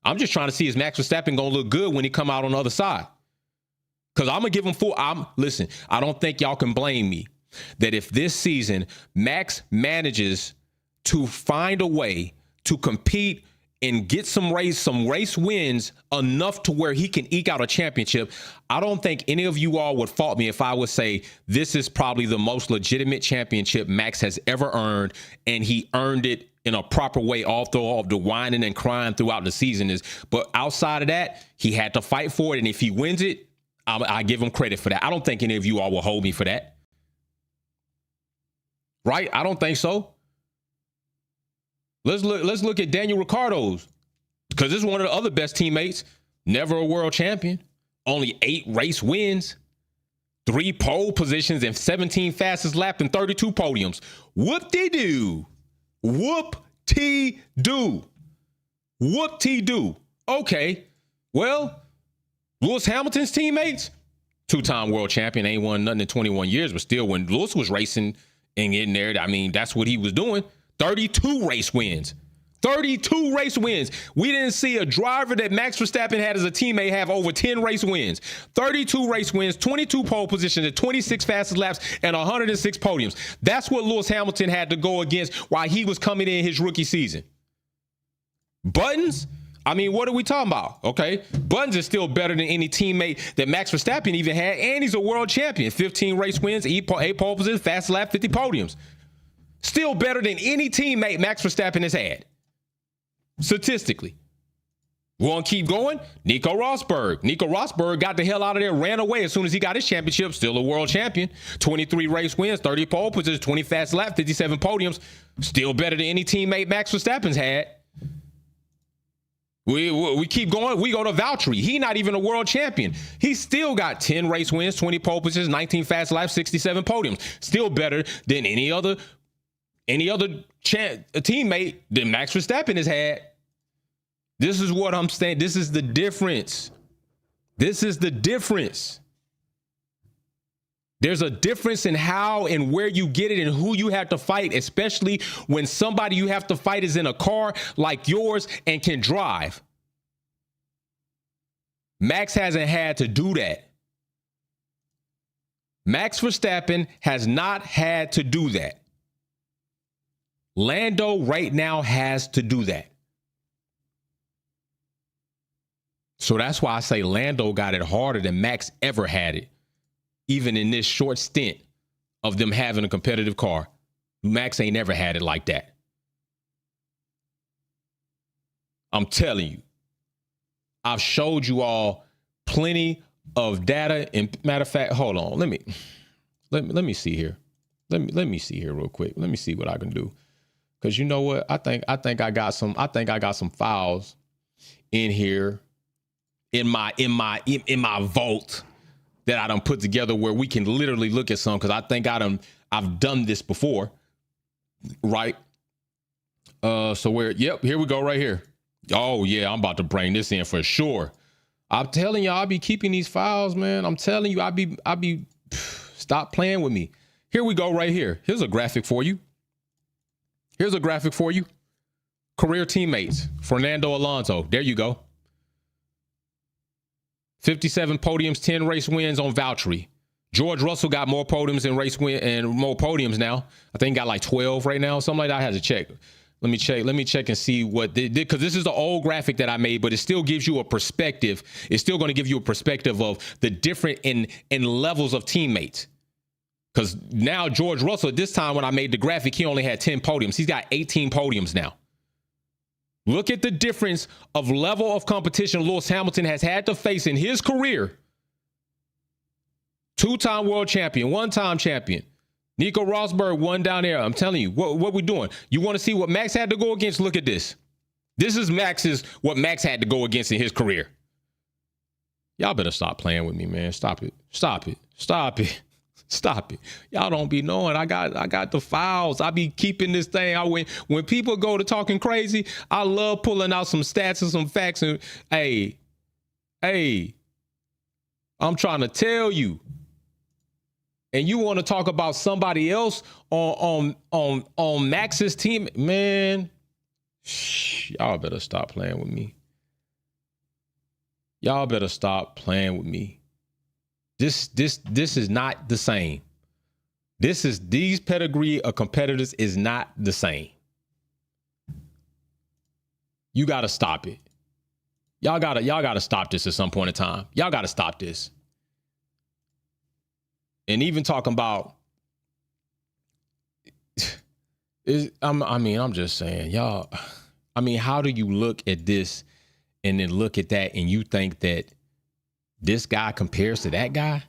I'm just trying to see is Max Verstappen going to look good when he come out on the other side. Because I'm going to give him listen, I don't think y'all can blame me that if this season Max manages to find a way to compete and get some race wins enough to where he can eke out a championship, I don't think any of you all would fault me if I would say this is probably the most legitimate championship Max has ever earned, and he earned it in a proper way all through all the whining and crying throughout the season. But outside of that, he had to fight for it, and if he wins it, I give him credit for that. I don't think any of you all will hold me for that. Right? I don't think so. Let's look at Daniel Ricciardo's, because this is one of the other best teammates. Never a world champion. Only 8 race wins. 3 pole positions and 17 fastest lap and 32 podiums. Whoop-de-doo. Whoop-de-doo. Whoop-T-do. Whoop-T-do. Okay, well, Lewis Hamilton's teammates, two-time world champion, ain't won nothing in 21 years, but still when Lewis was racing and getting there, I mean, that's what he was doing. 32 race wins. 32 race wins. We didn't see a driver that Max Verstappen had as a teammate have over 10 race wins. 32 race wins, 22 pole positions, and 26 fastest laps, and 106 podiums. That's what Lewis Hamilton had to go against while he was coming in his rookie season. Buttons? I mean, what are we talking about? Okay, Buttons is still better than any teammate that Max Verstappen even had, and he's a world champion. 15 race wins, 8 pole positions, fastest lap, 50 podiums. Still better than any teammate Max Verstappen has had. Statistically. Want to keep going? Nico Rosberg. Nico Rosberg got the hell out of there, ran away as soon as he got his championship, still a world champion. 23 race wins, 30 pole positions, 20 fast lap, 57 podiums. Still better than any teammate Max Verstappen's had. We keep going. We go to Valtteri. He not even a world champion. He still got 10 race wins, 20 pole positions, 19 fast laps, 67 podiums. Still better than any other teammate that Max Verstappen has had. This is what I'm saying. This is the difference. This is the difference. There's a difference in how and where you get it and who you have to fight, especially when somebody you have to fight is in a car like yours and can drive. Max hasn't had to do that. Max Verstappen has not had to do that. Lando right now has to do that. So that's why I say Lando got it harder than Max ever had it. Even in this short stint of them having a competitive car, Max ain't never had it like that. I'm telling you, I've showed you all plenty of data. And matter of fact, hold on, let me see here. Let me see here real quick. Let me see what I can do. Because you know what? I think I got some files in here in my vault that I done put together where we can literally look at some, because I think I've done this before, right? So here we go right here. Oh yeah, I'm about to bring this in for sure. I'm telling you, I'll be keeping these files, man. I'm telling you, I'll be stop playing with me. Here we go right here. Here's a graphic for you. Career teammates, Fernando Alonso. There you go. 57 podiums, 10 race wins on Valtteri. George Russell got more podiums and race win and more podiums now. I think got like 12 right now, something like that. I had to check. Let me check and see what they did, because this is the old graphic that I made, but it still gives you a perspective. It's still going to give you a perspective of the different in levels of teammates. Because now George Russell, at this time when I made the graphic, he only had 10 podiums. He's got 18 podiums now. Look at the difference of level of competition Lewis Hamilton has had to face in his career. Two-time world champion, one-time champion. Nico Rosberg won down there. I'm telling you, what we doing? You want to see what Max had to go against? Look at this. This is what Max had to go against in his career. Y'all better stop playing with me, man. Stop it. Y'all don't be knowing. I got the files. I be keeping this thing. When people go to talking crazy, I love pulling out some stats and some facts. And hey, I'm trying to tell you. And you want to talk about somebody else on Max's team, man? Y'all better stop playing with me. This is not the same. These pedigree of competitors is not the same. You gotta stop it. Y'all gotta stop this at some point in time. Y'all gotta stop this. And even talking about I'm just saying, y'all. I mean, how do you look at this and then look at that and you think that this guy compares to that guy?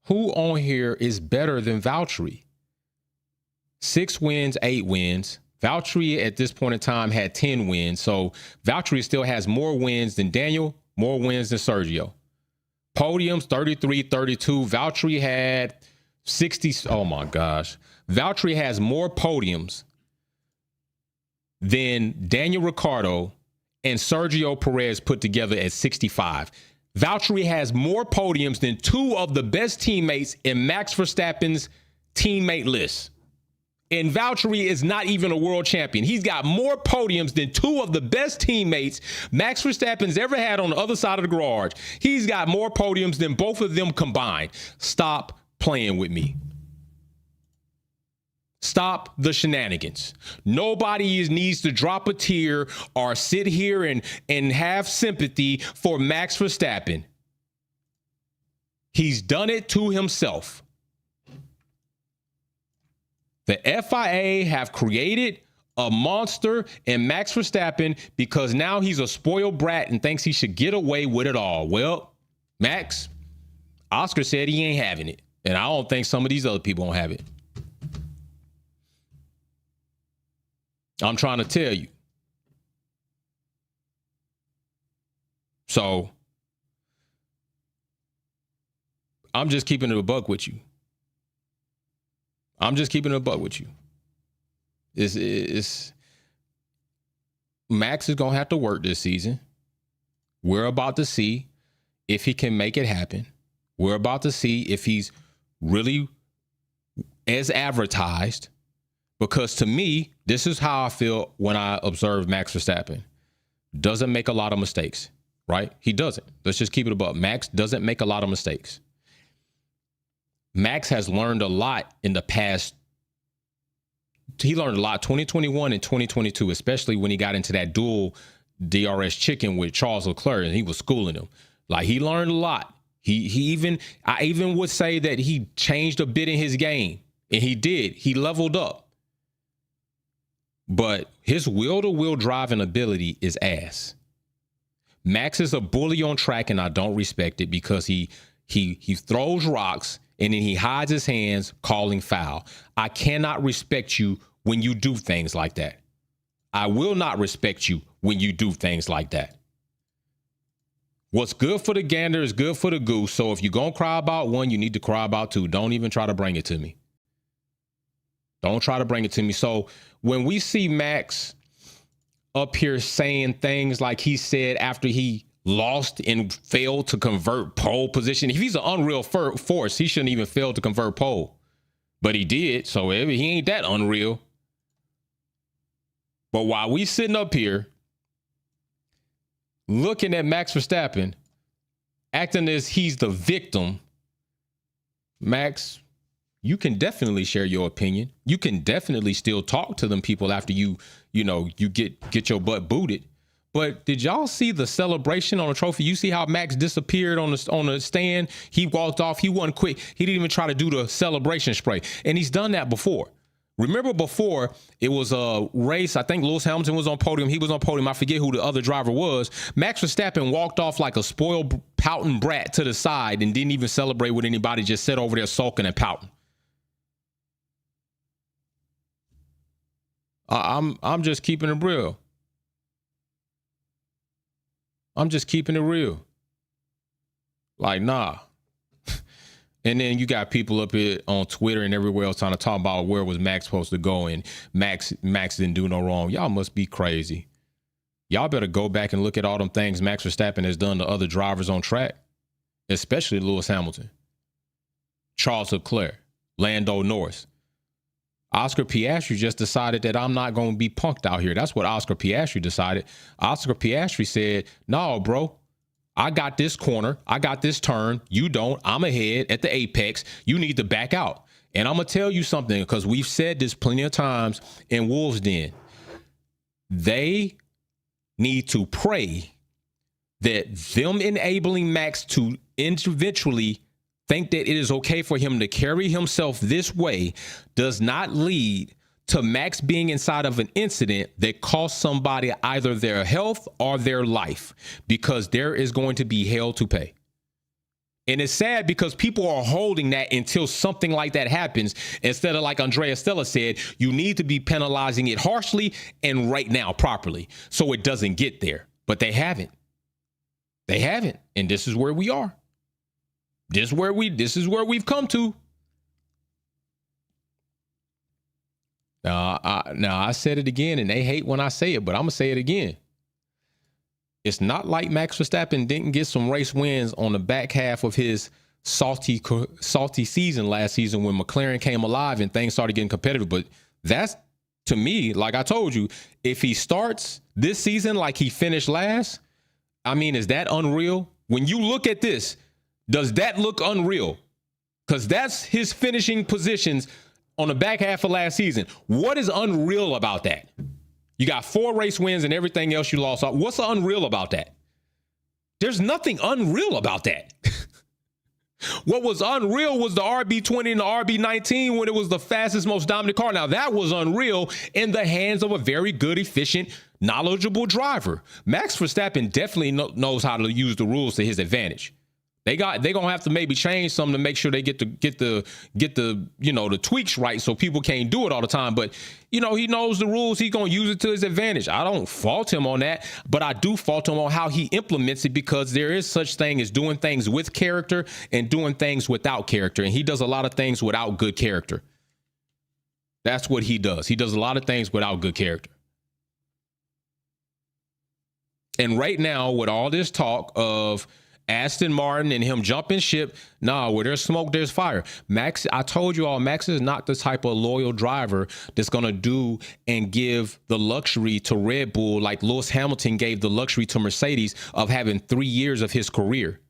Who on here is better than Valtteri? 6 wins, 8 wins. Valtteri at this point in time had 10 wins. So Valtteri still has more wins than Daniel, more wins than Sergio. Podiums, 33, 32. Valtteri had 60. Oh my gosh. Valtteri has more podiums than Daniel Ricciardo and Sergio Perez put together at 65. Valtteri has more podiums than two of the best teammates in Max Verstappen's teammate list. And Valtteri is not even a world champion. He's got more podiums than two of the best teammates Max Verstappen's ever had on the other side of the garage. He's got more podiums than both of them combined. Stop playing with me. Stop the shenanigans. Nobody needs to drop a tear or sit here and have sympathy for Max Verstappen. He's done it to himself. The FIA have created a monster in Max Verstappen because now he's a spoiled brat and thinks he should get away with it all. Well, Max, Oscar said he ain't having it. And I don't think some of these other people won't have it. I'm trying to tell you. So I'm just keeping it a buck with you. I'm just keeping it a buck with you. Max is going to have to work this season. We're about to see if he can make it happen. We're about to see if he's really as advertised. Because to me, this is how I feel when I observe Max Verstappen. Doesn't make a lot of mistakes, right? He doesn't. Let's just keep it above. Max doesn't make a lot of mistakes. Max has learned a lot in the past. He learned a lot 2021 and 2022, especially when he got into that dual DRS chicken with Charles Leclerc and he was schooling him. Like, he learned a lot. I even would say that he changed a bit in his game, and he did. He leveled up. But his wheel-to-wheel driving ability is ass. Max is a bully on track, and I don't respect it because he throws rocks and then he hides his hands calling foul. I cannot respect you when you do things like that. I will not respect you when you do things like that. What's good for the gander is good for the goose. So if you're going to cry about one, you need to cry about two. Don't even try to bring it to me. Don't try to bring it to me. So when we see Max up here saying things like he said after he lost and failed to convert pole position, if he's an unreal force, he shouldn't even fail to convert pole. But he did, so he ain't that unreal. But while we sitting up here looking at Max Verstappen, acting as he's the victim, Max, you can definitely share your opinion. You can definitely still talk to them people after you get your butt booted. But did y'all see the celebration on the trophy? You see how Max disappeared on the stand? He walked off. He wasn't quick. He didn't even try to do the celebration spray. And he's done that before. Remember before, it was a race. I think Lewis Hamilton was on podium. He was on podium. I forget who the other driver was. Max Verstappen walked off like a spoiled, pouting brat to the side and didn't even celebrate with anybody, just sat over there sulking and pouting. I'm just keeping it real. I'm just keeping it real. Like, nah. And then you got people up here on Twitter and everywhere else trying to talk about where was Max supposed to go, and Max didn't do no wrong. Y'all must be crazy. Y'all better go back and look at all them things Max Verstappen has done to other drivers on track, especially Lewis Hamilton, Charles Leclerc, Lando Norris. Oscar Piastri just decided that I'm not going to be punked out here. That's what Oscar Piastri decided. Oscar Piastri said, no, bro, I got this corner. I got this turn. You don't. I'm ahead at the apex. You need to back out. And I'm going to tell you something, because we've said this plenty of times in Wolves Den. They need to pray that them enabling Max to eventually think that it is okay for him to carry himself this way does not lead to Max being inside of an incident that costs somebody either their health or their life, because there is going to be hell to pay. And it's sad because people are holding that until something like that happens, instead of, like Andrea Stella said, you need to be penalizing it harshly and right now properly so it doesn't get there. But they haven't. They haven't. And this is where we are. This is where we've come to. Now I said it again, and they hate when I say it, but I'm gonna say it again. It's not like Max Verstappen didn't get some race wins on the back half of his salty season last season when McLaren came alive and things started getting competitive. But that's, to me, like I told you, if he starts this season like he finished last, I mean, is that unreal? When you look at this, does that look unreal? Because that's his finishing positions on the back half of last season. What is unreal about that? You got 4 race wins and everything else you lost. What's unreal about that? There's nothing unreal about that. What was unreal was the RB20 and the RB19 when it was the fastest, most dominant car. Now, that was unreal in the hands of a very good, efficient, knowledgeable driver. Max Verstappen definitely knows how to use the rules to his advantage. They gonna have to maybe change something to make sure they get the the tweaks right so people can't do it all the time. But he knows the rules. He's gonna use it to his advantage. I don't fault him on that, but I do fault him on how he implements it, because there is such thing as doing things with character and doing things without character. And he does a lot of things without good character. That's what he does. He does a lot of things without good character. And right now, with all this talk of Aston Martin and him jumping ship, where there's smoke, there's fire. Max, I told you all, Max is not the type of loyal driver that's going to do and give the luxury to Red Bull like Lewis Hamilton gave the luxury to Mercedes of having 3 years of his career,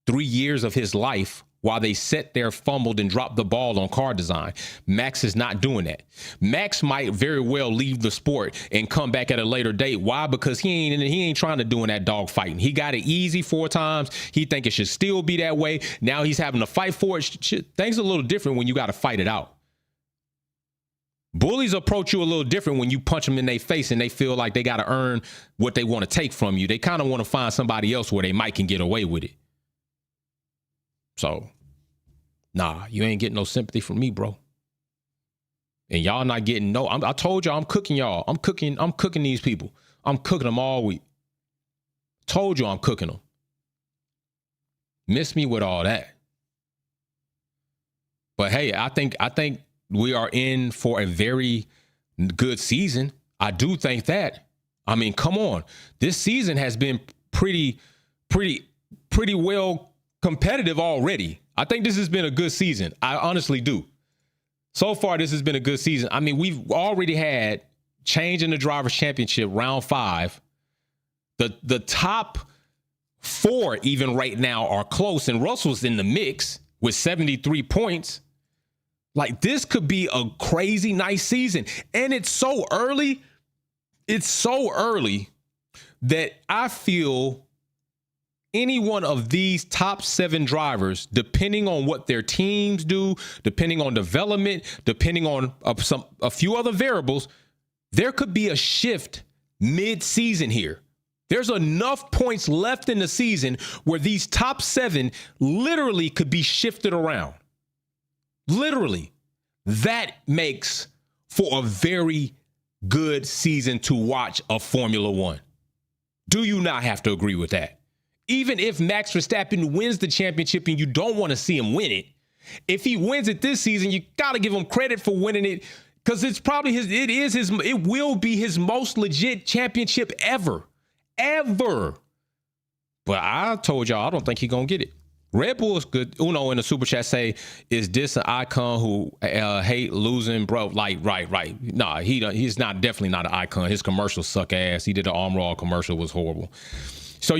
3 years of his life, while they sat there, fumbled, and dropped the ball on car design. Max is not doing that. Max might very well leave the sport and come back at a later date. Why? Because he ain't trying to doing that dog fighting. He got it easy 4 times. He think it should still be that way. Now he's having to fight for it. Things are a little different when you got to fight it out. Bullies approach you a little different when you punch them in their face and they feel like they got to earn what they want to take from you. They kind of want to find somebody else where they might can get away with it. So, you ain't getting no sympathy from me, bro. And y'all not getting I told y'all I'm cooking y'all. I'm cooking these people. I'm cooking them all week. Told you I'm cooking them. Miss me with all that. But hey, I think we are in for a very good season. I do think that. I mean, come on. This season has been pretty well competitive already. I think this has been a good season. I honestly do. So far, this has been a good season. I mean, we've already had change in the Drivers' Championship, round 5. The top 4 even right now are close, and Russell's in the mix with 73 points. Like, this could be a crazy nice season. And it's so early. It's so early that I feel any one of these top 7 drivers, depending on what their teams do, depending on development, depending on a few other variables, there could be a shift mid-season here. There's enough points left in the season where these top 7 literally could be shifted around. Literally. That makes for a very good season to watch of Formula One. Do you not have to agree with that? Even if Max Verstappen wins the championship and you don't want to see him win it, if he wins it this season, you got to give him credit for winning it, because it will be his most legit championship ever. But I told y'all, I don't think he's going to get it. Red Bull is good. Uno in the super chat say, is this an icon who hate losing, bro? Like, right. Nah, he's definitely not an icon. His commercials suck ass. He did an Armor All commercial, was horrible. So,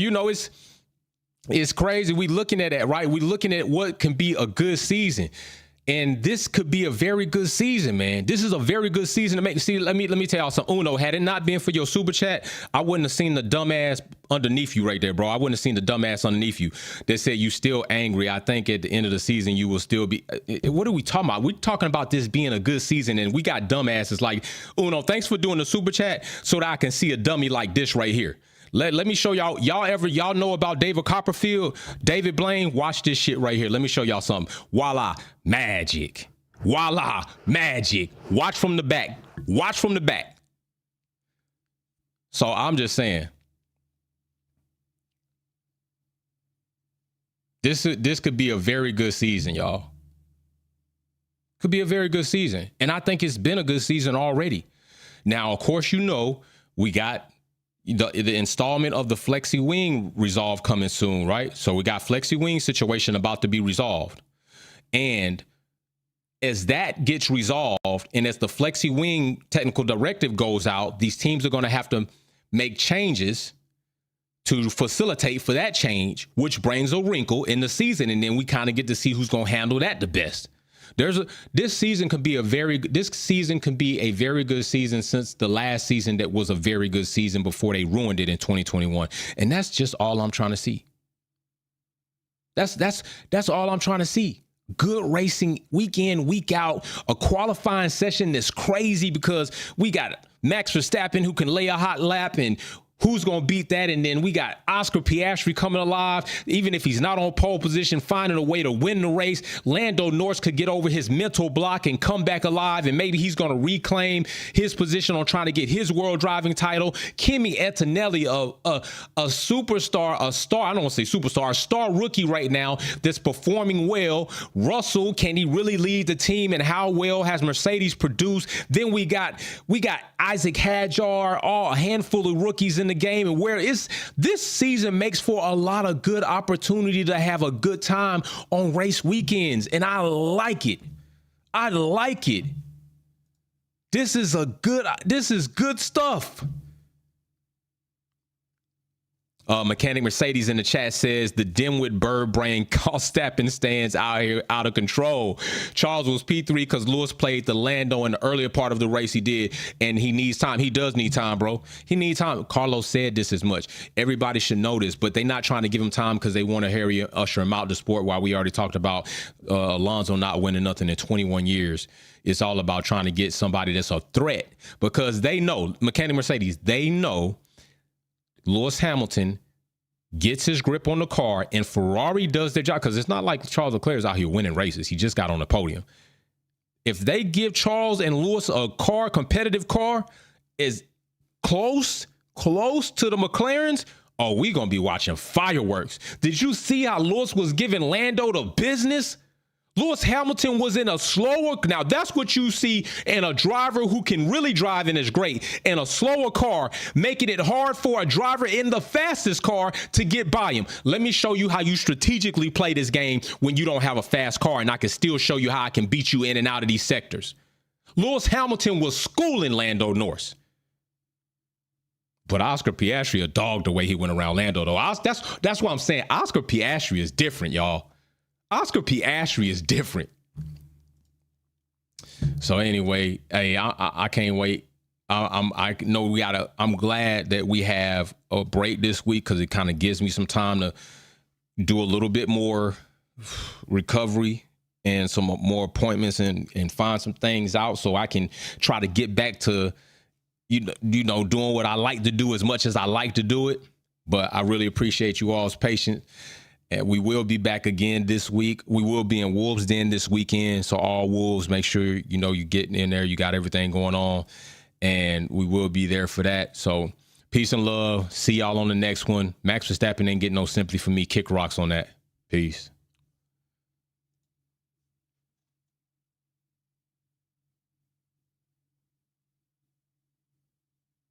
it's crazy. We looking at it, right? We looking at what can be a good season. And this could be a very good season, man. This is a very good season to make. See, let me tell y'all something. Uno, had it not been for your super chat, I wouldn't have seen the dumbass underneath you right there, bro. I wouldn't have seen the dumbass underneath you that said you still angry. I think at the end of the season, you will still be. What are we talking about? We're talking about this being a good season, and we got dumbasses like Uno. Thanks for doing the super chat so that I can see a dummy like this right here. Let me show y'all. Y'all know about David Copperfield, David Blaine? Watch this shit right here. Let me show y'all something. Voila, magic. Voila, magic. Watch from the back. Watch from the back. So I'm just saying, this could be a very good season, y'all. Could be a very good season. And I think it's been a good season already. Now, of course, we got the installment of the Flexi Wing resolve coming soon, right? So we got Flexi Wing situation about to be resolved. And as that gets resolved and as the Flexi Wing technical directive goes out, these teams are going to have to make changes to facilitate for that change, which brings a wrinkle in the season. And then we kind of get to see who's going to handle that the best. This season can be a very good season since the last season that was a very good season before they ruined it in 2021. And that's just all I'm trying to see. That's all I'm trying to see. Good racing week in, week out, a qualifying session that's crazy because we got Max Verstappen who can lay a hot lap and who's going to beat that? And then we got Oscar Piastri coming alive. Even if he's not on pole position, finding a way to win the race. Lando Norris could get over his mental block and come back alive. And maybe he's going to reclaim his position on trying to get his world driving title. Kimi Antonelli, a superstar, I don't want to say superstar, a star rookie right now that's performing well. Russell, can he really lead the team? And how well has Mercedes produced? Then we got Isaac Hadjar, a handful of rookies in the game, and this season makes for a lot of good opportunity to have a good time on race weekends, and I like it. This is good stuff. Mechanic Mercedes in the chat says the dimwit bird brain Verstappen stands out here out of control. Charles was P3 because Lewis played the Lando in the earlier part of the race he did, and he needs time. He does need time, bro. He needs time. Carlos said this as much. Everybody should know this, but they're not trying to give him time because they want to usher him out the sport while we already talked about Alonso not winning nothing in 21 years. It's all about trying to get somebody that's a threat because they know, Mechanic Mercedes, they know Lewis Hamilton gets his grip on the car and Ferrari does their job because it's not like Charles Leclerc is out here winning races. He just got on the podium. If they give Charles and Lewis a competitive car, is close to the McLarens, we going to be watching fireworks. Did you see how Lewis was giving Lando the business? Lewis Hamilton was in a slower, now that's what you see in a driver who can really drive and is great, in a slower car, making it hard for a driver in the fastest car to get by him. Let me show you how you strategically play this game when you don't have a fast car, and I can still show you how I can beat you in and out of these sectors. Lewis Hamilton was schooling Lando Norris. But Oscar Piastri a dog the way he went around Lando, though. That's what I'm saying. Oscar Piastri is different, y'all. Oscar Piastri is different. So anyway, hey, I can't wait. I'm glad that we have a break this week because it kind of gives me some time to do a little bit more recovery and some more appointments and find some things out so I can try to get back to, doing what I like to do as much as I like to do it. But I really appreciate you all's patience. And we will be back again this week. We will be in Wolves Den this weekend. So all Wolves, make sure, you're getting in there. You got everything going on. And we will be there for that. So peace and love. See y'all on the next one. Max Verstappen ain't getting no sympathy from me. Kick rocks on that. Peace.